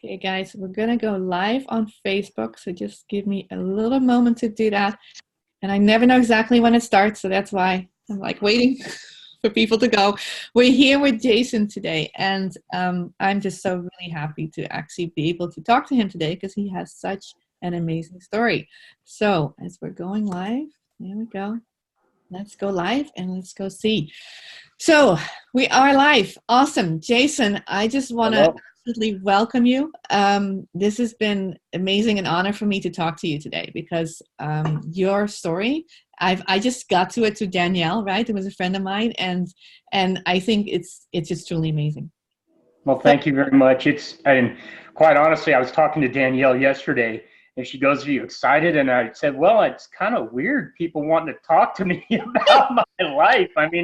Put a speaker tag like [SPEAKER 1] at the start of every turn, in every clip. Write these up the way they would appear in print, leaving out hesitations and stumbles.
[SPEAKER 1] Okay, guys, we're gonna go live on Facebook, so just give me a little moment to do that. And I never know exactly when it starts, so that's why I'm like waiting for people to go. We're here with Jason today, and I'm just so really happy to actually be able to talk to him today because he has such an amazing story. So as we're going live, there we go. Let's go live and let's go see. So we are live. Awesome. Jason, I just want to
[SPEAKER 2] Hello.
[SPEAKER 1] absolutely welcome you. This has been amazing and honor for me to talk to you today because your story, I just got to it to Danielle, right? It was a friend of mine, and I think it's just truly amazing.
[SPEAKER 2] Well,
[SPEAKER 1] So
[SPEAKER 2] thank you very much. And quite honestly, I was talking to Danielle yesterday, and she goes, "Are you excited?" And I said, "Well, it's kind of weird people wanting to talk to me about my life. I mean,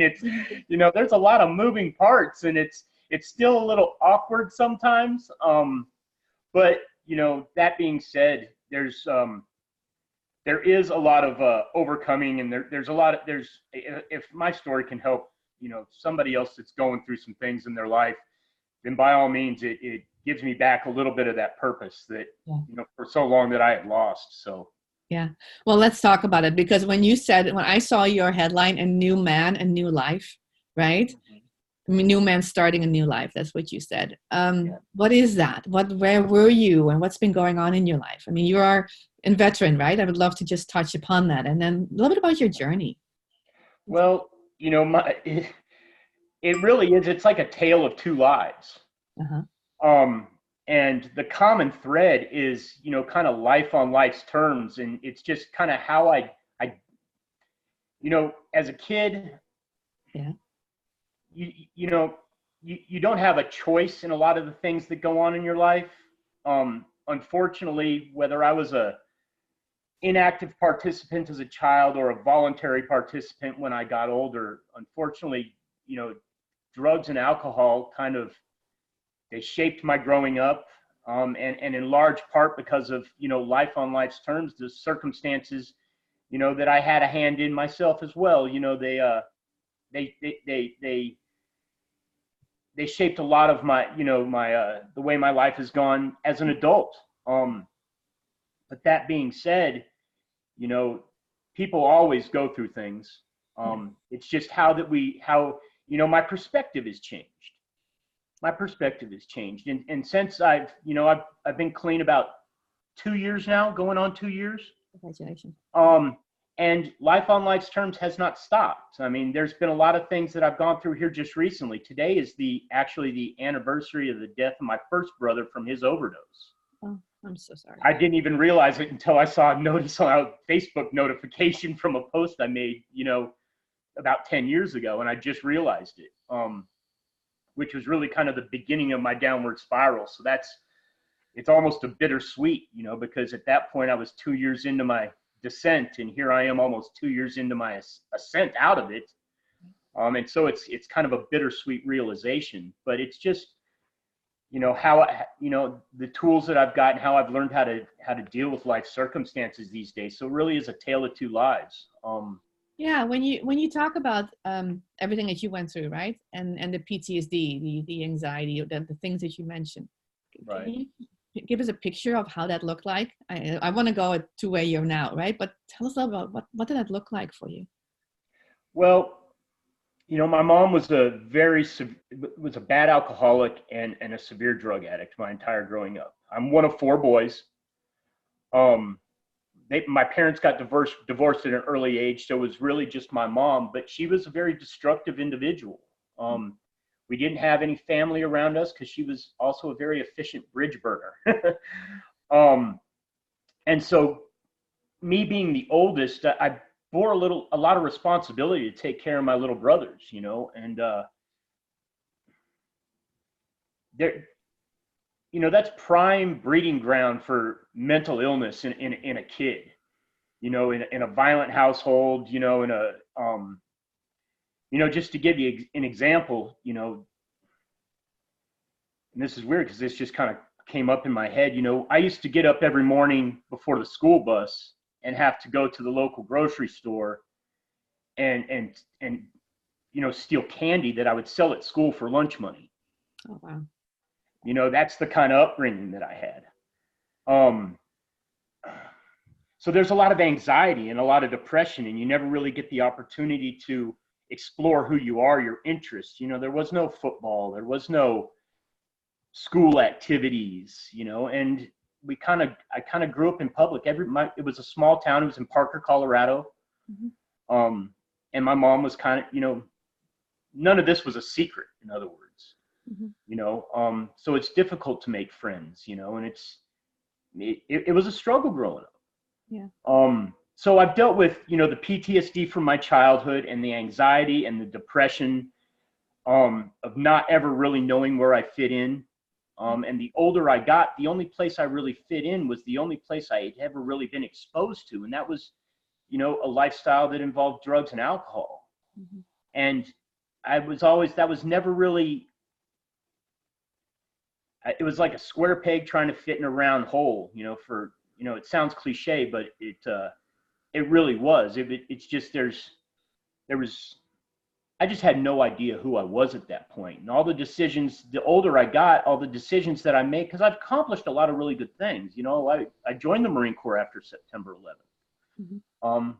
[SPEAKER 2] there's a lot of moving parts, and it's still a little awkward sometimes. But that being said, there is a lot of overcoming, and there's a lot of if my story can help, somebody else that's going through some things in their life, then by all means, it gives me back a little bit of that purpose that,
[SPEAKER 1] yeah.
[SPEAKER 2] for so long that I had lost. So,
[SPEAKER 1] Yeah. Well, let's talk about it because when I saw your headline, A New Man, A New Life, right? I mean, new man starting a new life. That's what you said.
[SPEAKER 2] yeah.
[SPEAKER 1] What is that? Where were you, and what's been going on in your life? I mean, you are a veteran, right? I would love to just touch upon that, and then a little bit about your journey.
[SPEAKER 2] Well, it really is. It's like a tale of two lives.
[SPEAKER 1] Uh-huh.
[SPEAKER 2] Um, and the common thread is, kind of life on life's terms. And it's just kind of how as a kid,
[SPEAKER 1] Yeah.
[SPEAKER 2] you, you know, you don't have a choice in a lot of the things that go on in your life. Unfortunately, whether I was a inactive participant as a child or a voluntary participant when I got older, unfortunately, drugs and alcohol kind of they shaped my growing up, and in large part because of life on life's terms, the circumstances that I had a hand in myself as well. They they they they they shaped a lot of my the way my life has gone as an adult. But that being said, you know, people always go through things.
[SPEAKER 1] Yeah.
[SPEAKER 2] It's just how my perspective has changed. My perspective has changed, and since I've been clean about 2 years now, going on 2 years.
[SPEAKER 1] Congratulations.
[SPEAKER 2] Um, and life on life's terms has not stopped. I mean, there's been a lot of things that I've gone through here just recently. Today is actually the anniversary of the death of my first brother from his overdose.
[SPEAKER 1] Oh, I'm so sorry.
[SPEAKER 2] I didn't even realize it until I saw a notice on a Facebook notification from a post I made, about 10 years ago, and I just realized it, which was really kind of the beginning of my downward spiral. So it's almost a bittersweet, because at that point I was 2 years into my descent, and here I am almost 2 years into my ascent out of it. And so it's kind of a bittersweet realization, but it's just, how the tools that I've got and how I've learned how to deal with life circumstances these days. So it really is a tale of two lives.
[SPEAKER 1] Yeah, when you talk about everything that you went through, right, and the PTSD, the anxiety, the things that you mentioned, can
[SPEAKER 2] Right.
[SPEAKER 1] you give us a picture of how that looked like? I want to go to where you're now, right? But tell us a little about what did that look like for you?
[SPEAKER 2] Well, my mom was was a bad alcoholic and a severe drug addict my entire growing up. I'm one of four boys. Um, my parents got divorced at an early age, so it was really just my mom. But she was a very destructive individual. We didn't have any family around us because she was also a very efficient bridge burner. um, and so, me being the oldest, I bore a lot of responsibility to take care of my little brothers, and there, that's prime breeding ground for mental illness in a kid, in a violent household, in a, just to give you an example, and this is weird because this just kind of came up in my head. I used to get up every morning before the school bus and have to go to the local grocery store and steal candy that I would sell at school for lunch money.
[SPEAKER 1] Oh wow.
[SPEAKER 2] You know, that's the kind of upbringing that I had. Um, so there's a lot of anxiety and a lot of depression, and you never really get the opportunity to explore who you are, your interests. You know, there was no football, there was no school activities, you know, and I kind of grew up in public. It was a small town. It was in Parker, Colorado.
[SPEAKER 1] Mm-hmm.
[SPEAKER 2] And my mom was kind of, you know, none of this was a secret, in other words,
[SPEAKER 1] Mm-hmm.
[SPEAKER 2] you know, so it's difficult to make friends, you know, and it was a struggle growing up.
[SPEAKER 1] Yeah.
[SPEAKER 2] So I've dealt with, you know, the PTSD from my childhood and the anxiety and the depression, of not ever really knowing where I fit in. And the older I got, the only place I really fit in was the only place I had ever really been exposed to. And that was, you know, a lifestyle that involved drugs and alcohol.
[SPEAKER 1] Mm-hmm.
[SPEAKER 2] And that was never really, it was like a square peg trying to fit in a round hole, you know, you know, it sounds cliche, but it really was. It's just, there was, I just had no idea who I was at that point. And all the decisions, the older I got, all the decisions that I made, because I've accomplished a lot of really good things. You know, I joined the Marine Corps after September 11th.
[SPEAKER 1] Mm-hmm.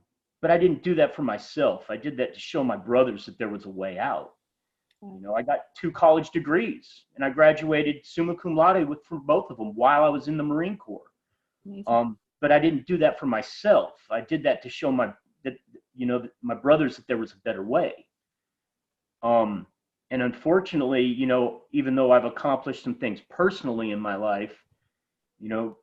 [SPEAKER 2] But I didn't do that for myself. I did that to show my brothers that there was a way out. You know, I got 2 college degrees, and I graduated summa cum laude from both of them while I was in the Marine Corps.
[SPEAKER 1] Amazing.
[SPEAKER 2] But I didn't do that for myself. I did that to show my brothers that there was a better way. And unfortunately, you know, even though I've accomplished some things personally in my life, you know,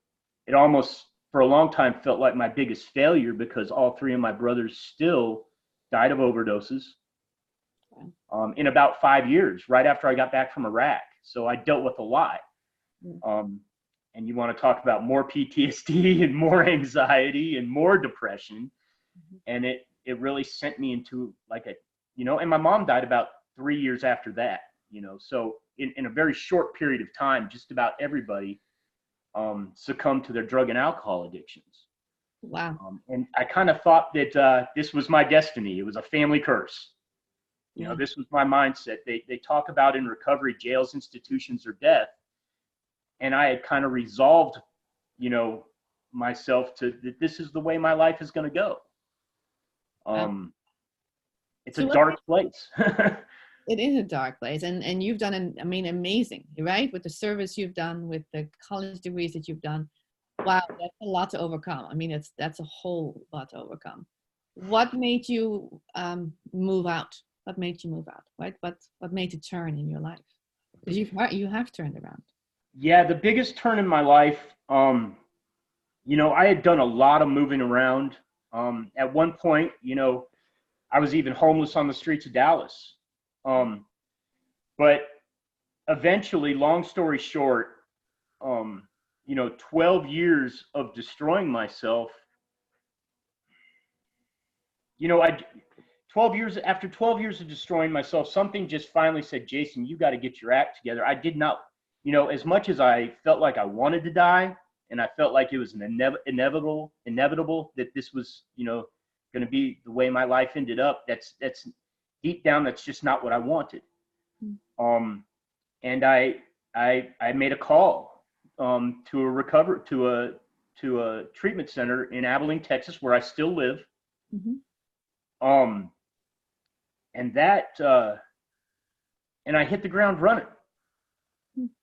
[SPEAKER 2] it almost for a long time felt like my biggest failure, because all 3 of my brothers still died of overdoses in about 5 years, right after I got back from Iraq. So I dealt with a lot. And you want to talk about more PTSD and more anxiety and more depression. And it really sent me into like a, you know, and my mom died about 3 years after that, you know, so in a very short period of time, just about everybody succumbed to their drug and alcohol addictions.
[SPEAKER 1] Wow.
[SPEAKER 2] And I kind of thought that this was my destiny. It was a family curse. You know, this was my mindset. They talk about in recovery, jails, institutions, or death. And I had kind of resolved, you know, myself to that this is the way my life is going to go. It's a dark place.
[SPEAKER 1] It is a dark place, and you've done amazing, right? With the service you've done, with the college degrees that you've done. Wow, that's a lot to overcome. I mean, that's a whole lot to overcome. What made you move out? What made you move out? Right? What made you turn in your life? Because you have turned around.
[SPEAKER 2] Yeah, the biggest turn in my life, you know, I had done a lot of moving around. At one point, you know, I was even homeless on the streets of Dallas. But eventually, long story short, you know, 12 years of destroying myself, you know, 12 years of destroying myself, something just finally said, Jason, you got to get your act together. I did not, you know, as much as I felt like I wanted to die, and I felt like it was an inevitable that this was, you know, going to be the way my life ended up. That's deep down, that's just not what I wanted. And I made a call to a treatment center in Abilene, Texas, where I still live. And I hit the ground running.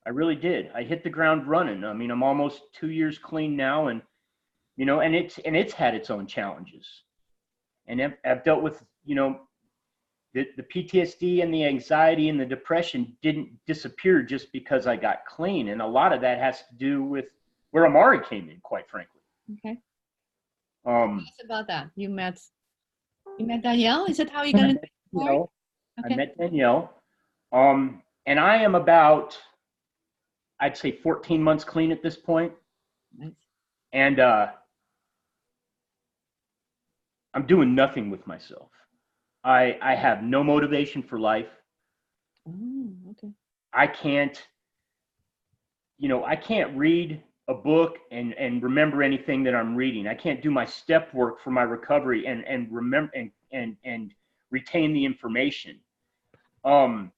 [SPEAKER 2] I really did. I hit the ground running. I mean, I'm almost 2 years clean now, and you know, and it's had its own challenges. And I've dealt with, you know, the PTSD and the anxiety and the depression didn't disappear just because I got clean. And a lot of that has to do with where Amari came in, quite frankly.
[SPEAKER 1] Okay. Tell us about that. You met Danielle? Is that how you got into it?
[SPEAKER 2] Okay. I met Danielle. And I am about, I'd say 14 months clean at this point.
[SPEAKER 1] Nice.
[SPEAKER 2] And I'm doing nothing with myself. I have no motivation for life.
[SPEAKER 1] Oh, okay.
[SPEAKER 2] I can't read a book and remember anything that I'm reading. I can't do my step work for my recovery and remember and retain the information. You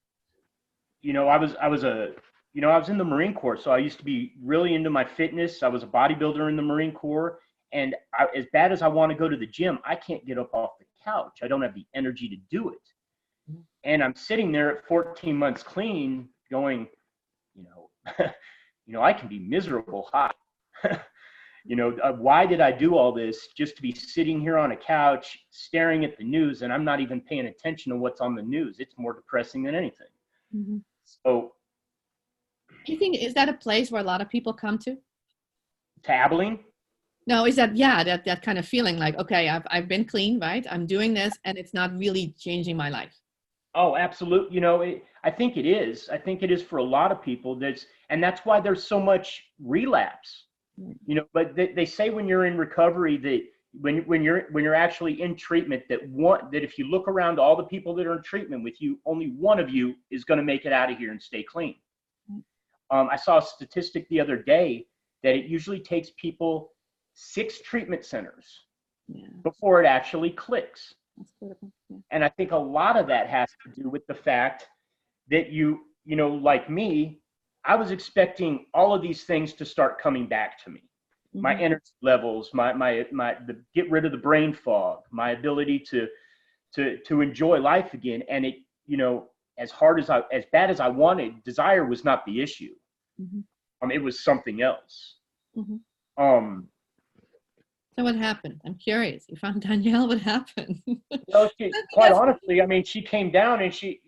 [SPEAKER 2] know, I was a I was in the Marine Corps, so I used to be really into my fitness. I was a bodybuilder in the Marine Corps, and as bad as I want to go to the gym, I can't get up off the couch. I don't have the energy to do it. And I'm sitting there at 14 months clean going, you know, I can be miserable hot. Why did I do all this just to be sitting here on a couch staring at the news, and I'm not even paying attention to what's on the news? It's more depressing than anything.
[SPEAKER 1] Mm-hmm.
[SPEAKER 2] So,
[SPEAKER 1] do you think, is that a place where a lot of people come to?
[SPEAKER 2] Abilene?
[SPEAKER 1] No, is that, yeah, that kind of feeling like, okay, I've been clean, right? I'm doing this and it's not really changing my life.
[SPEAKER 2] Oh, absolutely. I think it is. I think it is for a lot of people. And that's why there's so much relapse. But they say when you're in recovery that when you're actually in treatment, that if you look around all the people that are in treatment with you, only one of you is going to make it out of here and stay clean. I saw a statistic the other day that it usually takes people 6 treatment centers before it actually clicks.
[SPEAKER 1] That's critical. Yeah.
[SPEAKER 2] And I think a lot of that has to do with the fact that like me, I was expecting all of these things to start coming back to me. Mm-hmm. My energy levels, the get rid of the brain fog, my ability to enjoy life again. And it, as bad as I wanted, desire was not the issue. Mm-hmm. It was something else. Mm-hmm.
[SPEAKER 1] So what happened? I'm curious. You found Danielle. What happened?
[SPEAKER 2] Quite honestly, I mean, she came down and she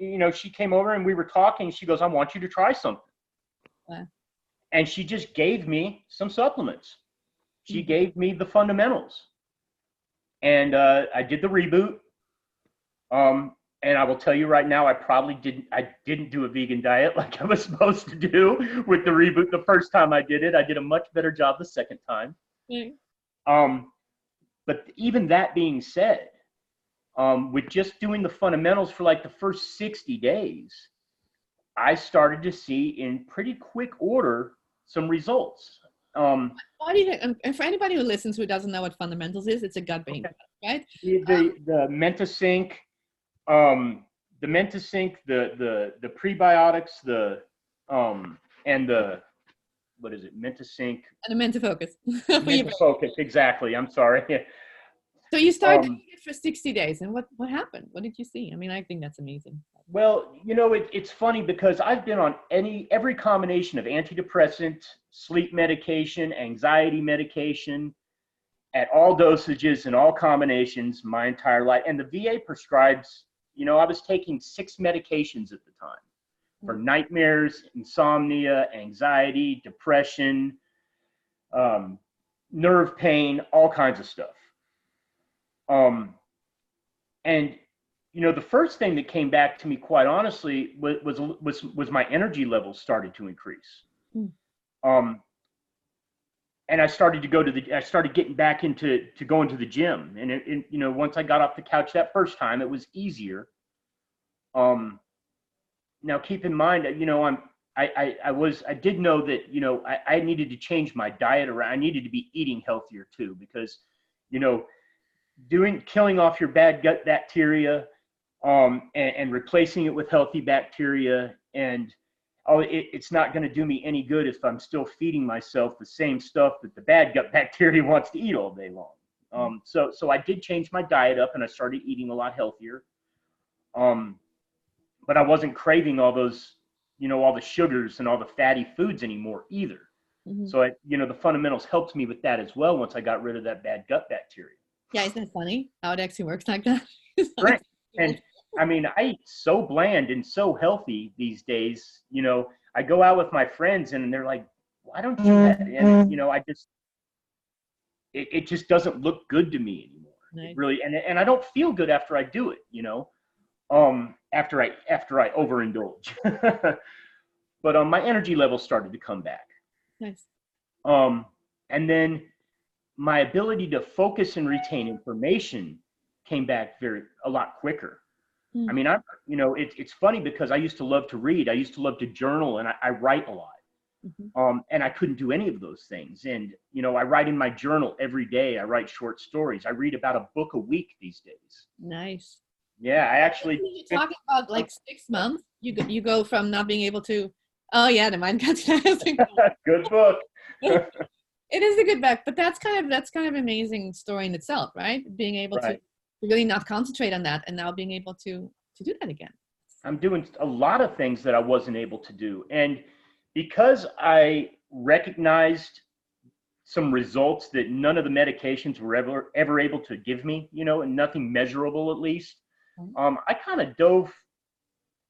[SPEAKER 2] came over and we were talking. She goes, "I want you to try something." Wow. And she just gave me some supplements. She mm-hmm. gave me the fundamentals. And I did the reboot. And I will tell you right now, I didn't do a vegan diet like I was supposed to do with the reboot. The first time I did it, I did a much better job the second time. Mm-hmm. But even that being said, with just doing the fundamentals for like the first 60 days, I started to see in pretty quick order some results.
[SPEAKER 1] Why do you think, and for anybody who listens who doesn't know what fundamentals is, it's a gut brain, okay. Right?
[SPEAKER 2] The Mentasync, the prebiotics, and the, what is it? Mentasync.
[SPEAKER 1] And the Mentafocus.
[SPEAKER 2] Mentafocus, exactly. I'm sorry.
[SPEAKER 1] So you started doing it for 60 days, and what happened? What did you see? I mean, I think that's amazing.
[SPEAKER 2] Well, it's funny because I've been on every combination of antidepressant, sleep medication, anxiety medication, at all dosages and all combinations my entire life. And the VA prescribes, I was taking 6 medications at the time for nightmares, insomnia, anxiety, depression, nerve pain, all kinds of stuff. And the first thing that came back to me, quite honestly, was my energy levels started to increase. And I started I started getting back into going to the gym. And once I got off the couch that first time, it was easier. Now keep in mind, I did know that, I needed to change my diet around. I needed to be eating healthier too, because, killing off your bad gut bacteria, and replacing it with healthy bacteria, and it's not going to do me any good if I'm still feeding myself the same stuff that the bad gut bacteria wants to eat all day long. So I did change my diet up and I started eating a lot healthier. But I wasn't craving all those, all the sugars and all the fatty foods anymore either. Mm-hmm. So the fundamentals helped me with that as well once I got rid of that bad gut bacteria.
[SPEAKER 1] Yeah, isn't it funny how it actually works like that?
[SPEAKER 2] Right. And I mean, I eat so bland and so healthy these days. I go out with my friends and they're like, "Why don't you have it?" And I just, it just doesn't look good to me anymore. Nice. Really, and I don't feel good after I do it. After I overindulge. But my energy levels started to come back.
[SPEAKER 1] Nice.
[SPEAKER 2] And then my ability to focus and retain information came back a lot quicker. I mean, it's funny because I used to love to read. I used to love to journal, and I write a lot. Mm-hmm. And I couldn't do any of those things. And, I write in my journal every day. I write short stories. I read about a book a week these days.
[SPEAKER 1] Nice.
[SPEAKER 2] Yeah, I actually.
[SPEAKER 1] You're talking about like 6 months. You go from not being able to Oh yeah, the mind cancer.
[SPEAKER 2] Good book.
[SPEAKER 1] It is a good book, but that's kind of amazing story in itself, right? Being able to
[SPEAKER 2] Right.
[SPEAKER 1] really not concentrate on that, and now being able to do that again.
[SPEAKER 2] I'm doing a lot of things that I wasn't able to do. And because I recognized some results that none of the medications were ever able to give me, and nothing measurable at least, I kind of dove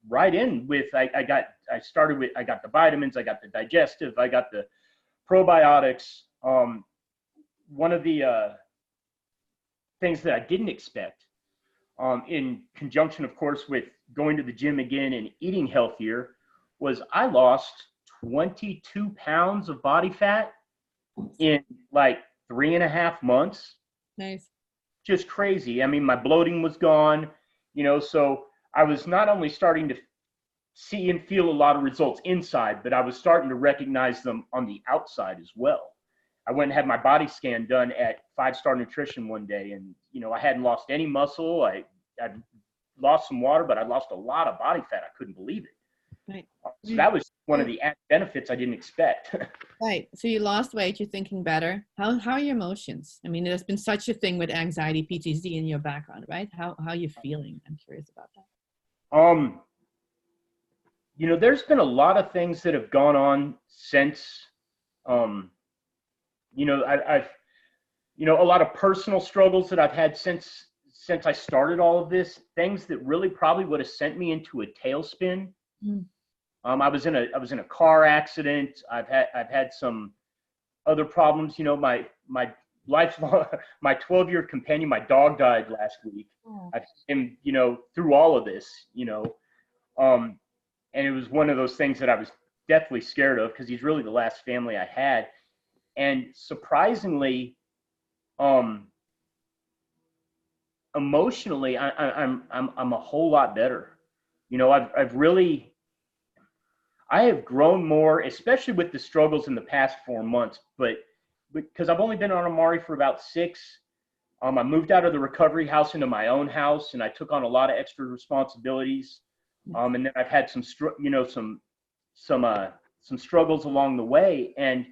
[SPEAKER 2] right in with, I started with, I got the vitamins, I got the digestive, I got the probiotics. One of the things that I didn't expect, in conjunction, of course, with going to the gym again and eating healthier, was I lost 22 pounds of body fat in like 3.5 months.
[SPEAKER 1] Nice.
[SPEAKER 2] Just crazy. I mean, my bloating was gone, so I was not only starting to see and feel a lot of results inside, but I was starting to recognize them on the outside as well. I went and had my body scan done at 5-Star Nutrition one day, and I hadn't lost any muscle. I'd lost some water, but I lost a lot of body fat. I couldn't believe it.
[SPEAKER 1] Right.
[SPEAKER 2] So that was one of the added benefits I didn't expect.
[SPEAKER 1] Right. So you lost weight, you're thinking better. How are your emotions? I mean, there's been such a thing with anxiety, PTSD in your background, right? How are you feeling? I'm curious about that.
[SPEAKER 2] There's been a lot of things that have gone on since, I've a lot of personal struggles that I've had since I started all of this, things that really probably would have sent me into a tailspin. I was in a car accident. I've had some other problems. My lifelong, my 12-year companion, my dog died last week. I've seen him, through all of this, and it was one of those things that I was deathly scared of because he's really the last family I had. And surprisingly, emotionally, I'm a whole lot better. I have grown more, especially with the struggles in the past 4 months, but because I've only been on Amari for about 6, I moved out of the recovery house into my own house, and I took on a lot of extra responsibilities. And then I've had some struggles along the way. And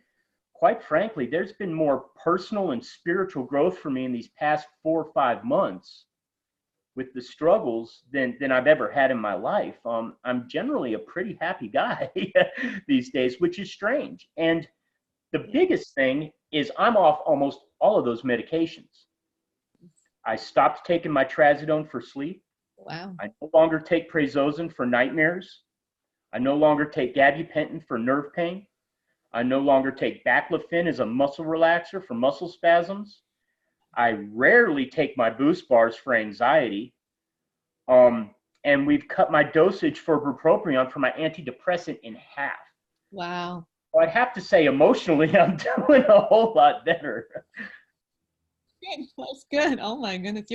[SPEAKER 2] quite frankly, there's been more personal and spiritual growth for me in these past 4 or 5 months with the struggles than I've ever had in my life. I'm generally a pretty happy guy these days, which is strange. And the biggest thing is I'm off almost all of those medications. I stopped taking my trazodone for sleep.
[SPEAKER 1] Wow.
[SPEAKER 2] I no longer take prazosin for nightmares. I no longer take gabapentin for nerve pain. I no longer take baclofen as a muscle relaxer for muscle spasms. I rarely take my boost bars for anxiety. And we've cut my dosage for bupropion for my antidepressant in half.
[SPEAKER 1] Wow.
[SPEAKER 2] So I'd have to say emotionally, I'm doing a whole lot better.
[SPEAKER 1] That's good. Oh my goodness.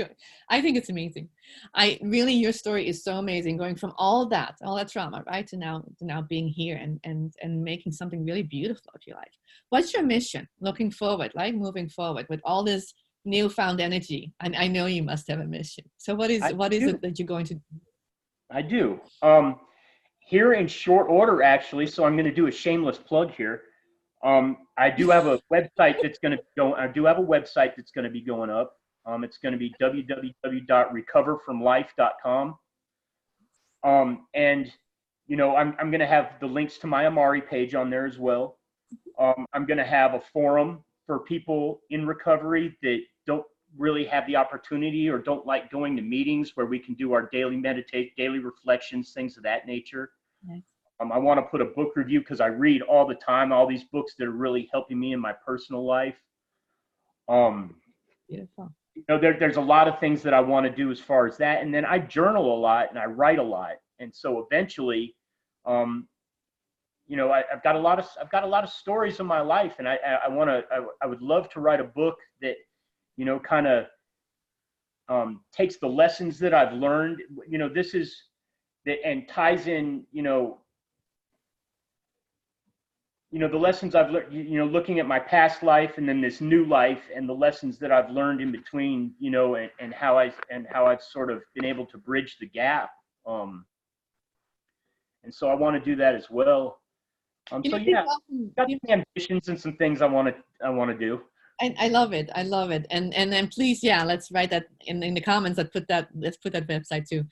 [SPEAKER 1] I think it's amazing. Your story is so amazing, going from all that trauma, right, to now being here and making something really beautiful of your life. What's your mission looking forward, like moving forward with all this newfound energy? And I know you must have a mission. So what is it that you're going to do?
[SPEAKER 2] I do. Here in short order, actually, so I'm going to do a shameless plug here. I do have a website that's going to go. I do have a website that's going to be going up. It's going to be www.recoverfromlife.com. And I'm going to have the links to my Amari page on there as well. I'm going to have a forum for people in recovery that don't really have the opportunity or don't like going to meetings where we can do our daily meditate, daily reflections, things of that nature.
[SPEAKER 1] Nice.
[SPEAKER 2] I want to put a book review because I read all the time, all these books that are really helping me in my personal life.
[SPEAKER 1] Beautiful.
[SPEAKER 2] There's a lot of things that I want to do as far as that. And then I journal a lot and I write a lot. And so eventually, I've got a lot of stories in my life, and I would love to write a book that, kind of takes the lessons that I've learned, and ties in, the lessons I've learned, looking at my past life and then this new life and the lessons that I've learned in between, and how I've sort of been able to bridge the gap. And so I want to do that as well. So
[SPEAKER 1] People
[SPEAKER 2] yeah,
[SPEAKER 1] often,
[SPEAKER 2] got some ambitions and some things I want to do.
[SPEAKER 1] I love it. I love it. And then please, yeah, let's write that in the comments. Let's put that website too.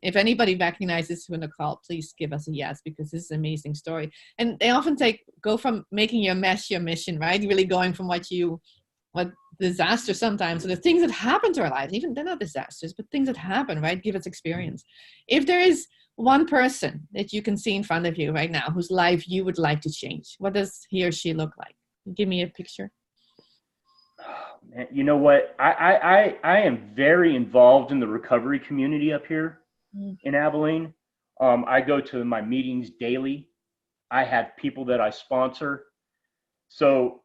[SPEAKER 1] If anybody recognizes who in the call, please give us a yes, because this is an amazing story. And they often go from making your mess your mission, right? Really going from what disaster sometimes, so the things that happen to our lives, even they're not disasters, but things that happen, right? Give us experience. If there is one person that you can see in front of you right now whose life you would like to change, what does he or she look like? Give me a picture.
[SPEAKER 2] Man, you know what? I am very involved in the recovery community up here in Abilene. I go to my meetings daily. I have people that I sponsor. So,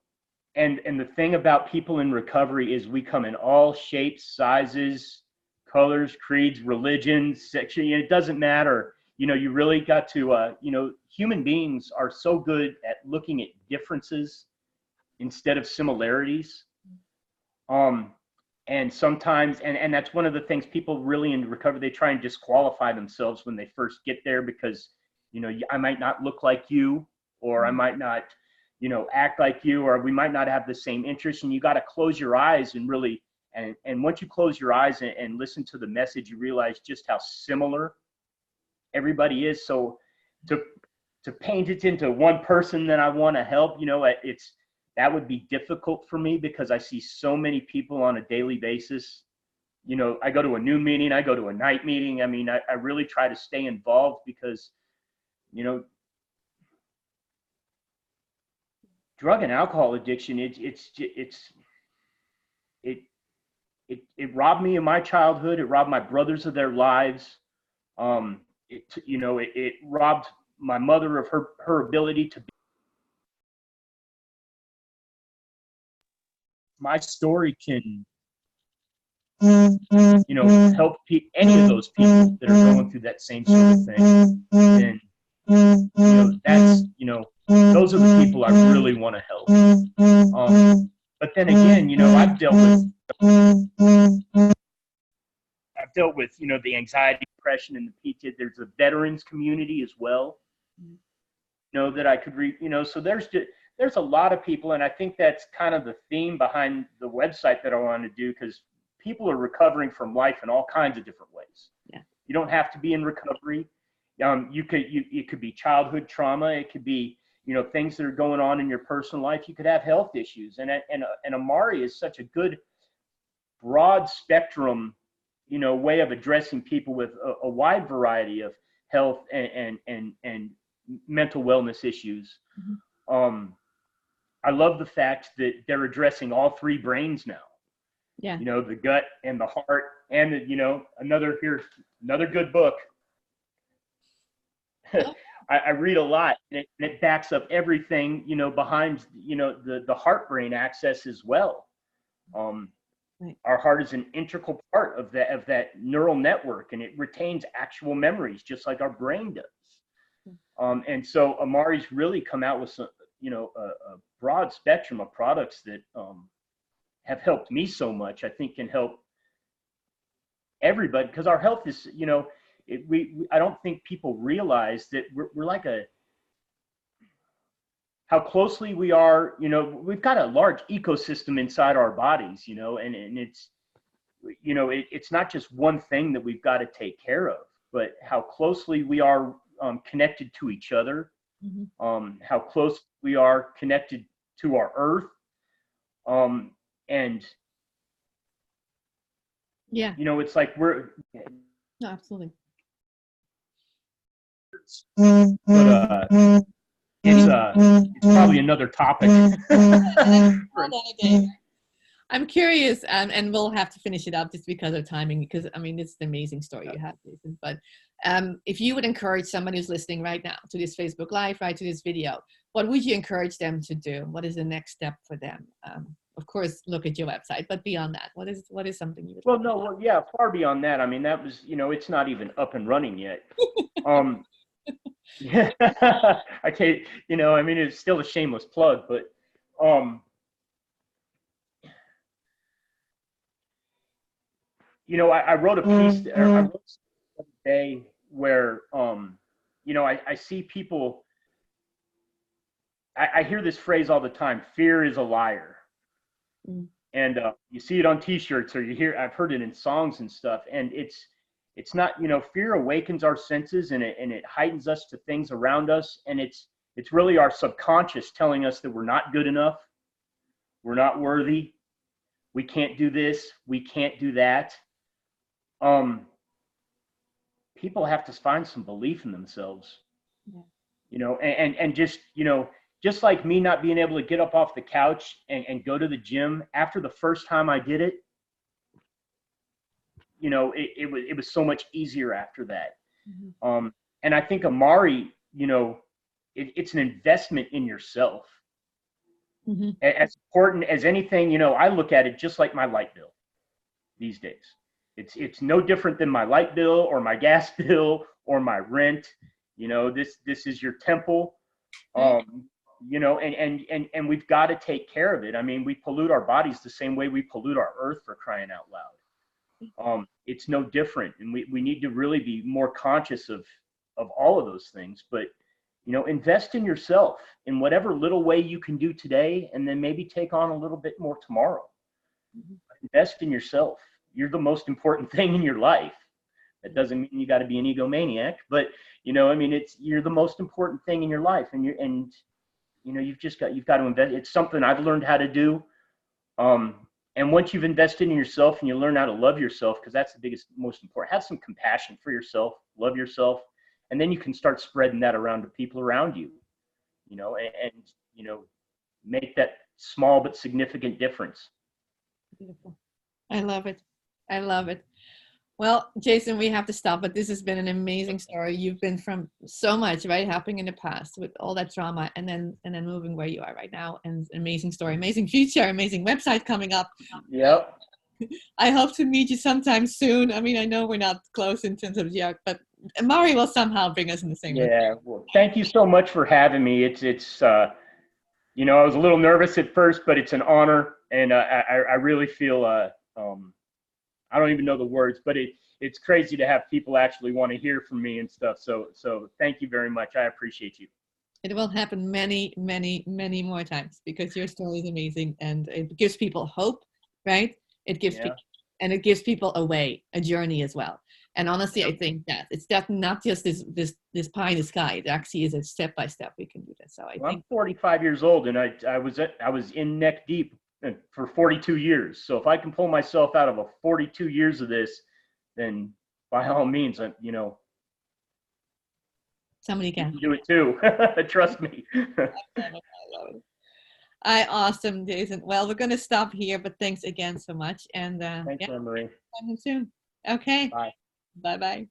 [SPEAKER 2] and the thing about people in recovery is we come in all shapes, sizes, colors, creeds, religions, section. It doesn't matter. You really got to, human beings are so good at looking at differences instead of similarities. And sometimes, and that's one of the things people really in recovery, they try and disqualify themselves when they first get there because, I might not look like you, or I might not, act like you, or we might not have the same interests. And you got to close your eyes and really, and once you close your eyes and listen to the message, you realize just how similar everybody is. So to paint it into one person that I want to help, that would be difficult for me because I see so many people on a daily basis. I go to a noon meeting, I go to a night meeting. I mean, I really try to stay involved because, drug and alcohol addiction, it robbed me of my childhood. It robbed my brothers of their lives. It robbed my mother of her ability to be. My story can, help any of those people that are going through that same sort of thing. And, that's, those are the people I really want to help. But then again, I've dealt with, the anxiety, depression, and the PTSD. There's a veterans community as well, that I could read, so there's a lot of people. And I think that's kind of the theme behind the website that I want to do, because people are recovering from life in all kinds of different ways.
[SPEAKER 1] Yeah.
[SPEAKER 2] You don't have to be in recovery. It could be childhood trauma. It could be, things that are going on in your personal life. You could have health issues. And Amari is such a good, broad spectrum, way of addressing people with a wide variety of health and mental wellness issues. Mm-hmm. I love the fact that they're addressing all three brains now.
[SPEAKER 1] Yeah.
[SPEAKER 2] The gut and the heart, and another good book. I read a lot, and it backs up everything, behind, the heart brain axis as well. Right. Our heart is an integral part of that neural network, and it retains actual memories just like our brain does. And so Amari's really come out with some, a broad spectrum of products that have helped me so much. I think can help everybody, because our health is, I don't think people realize that we're like how closely we are, we've got a large ecosystem inside our bodies, and it's, it's not just one thing that we've got to take care of, but how closely we are connected to each other, mm-hmm. How close we are connected to our earth. And yeah, it's like we're,
[SPEAKER 1] no, absolutely.
[SPEAKER 2] But it's probably another topic.
[SPEAKER 1] I'm curious, and we'll have to finish it up just because of timing, because I mean, it's an amazing story you have, Jason. But if you would encourage somebody who's listening right now to this Facebook Live, right, to this video, what would you encourage them to do? What is the next step for them? Of course, look at your website, but beyond that, what is something you would
[SPEAKER 2] yeah, far beyond that. I mean, that was, it's not even up and running yet. Yeah, I can't, I mean, it's still a shameless plug, but I wrote a piece, I wrote the day where I see people I hear this phrase all the time: fear is a liar.
[SPEAKER 1] Mm.
[SPEAKER 2] And you see it on T-shirts, or I've heard it in songs and stuff. And it's not, fear awakens our senses, and it heightens us to things around us. And it's really our subconscious telling us that we're not good enough, we're not worthy, we can't do this, we can't do that. People have to find some belief in themselves, and just like me not being able to get up off the couch and go to the gym after the first time I did it, it was so much easier after that. Mm-hmm. And I think Amari, it's an investment in yourself. Mm-hmm. As important as anything, I look at it just like my light bill these days. It's no different than my light bill or my gas bill or my rent. This is your temple. And we've got to take care of it. I mean, we pollute our bodies the same way we pollute our earth, for crying out loud. It's no different, and we need to really be more conscious of all of those things. But invest in yourself in whatever little way you can do today, and then maybe take on a little bit more tomorrow. Mm-hmm. Invest in yourself. You're the most important thing in your life. That doesn't mean you got to be an egomaniac, but you're the most important thing in your life, and you've got to invest. It's something I've learned how to do. And once you've invested in yourself and you learn how to love yourself, because that's the biggest, most important, have some compassion for yourself, love yourself, and then you can start spreading that around to people around you, and make that small but significant difference.
[SPEAKER 1] Beautiful. I love it. I love it. Well, Jason, we have to stop, but this has been an amazing story. You've been from so much, right, happening in the past with all that trauma, and then moving where you are right now, and amazing story, amazing future, amazing website coming up.
[SPEAKER 2] Yep.
[SPEAKER 1] I hope to meet you sometime soon. I mean, I know we're not close in terms of but Amari will somehow bring us in the same.
[SPEAKER 2] Yeah. Well, thank you so much for having me. It's I was a little nervous at first, but it's an honor, and I really feel I don't even know the words, but it's crazy to have people actually want to hear from me and stuff. So thank you very much. I appreciate you.
[SPEAKER 1] It will happen many, many, many more times, because your story is amazing, and it gives people hope, right? It gives people, and it gives people a way, a journey as well. And honestly, I think that it's definitely not just this pie in the sky. It actually is a step by step we can do this. So I think
[SPEAKER 2] I'm 45 years old, and I was in neck deep for 42 years. So if I can pull myself out of 42 years of this, then by all means,
[SPEAKER 1] somebody can
[SPEAKER 2] do it too. Trust me.
[SPEAKER 1] I love it. Awesome, Jason. Well, we're going to stop here, but thanks again so much. And
[SPEAKER 2] thanks, Anne-Marie.
[SPEAKER 1] See you soon. Okay.
[SPEAKER 2] Bye.
[SPEAKER 1] Bye-bye.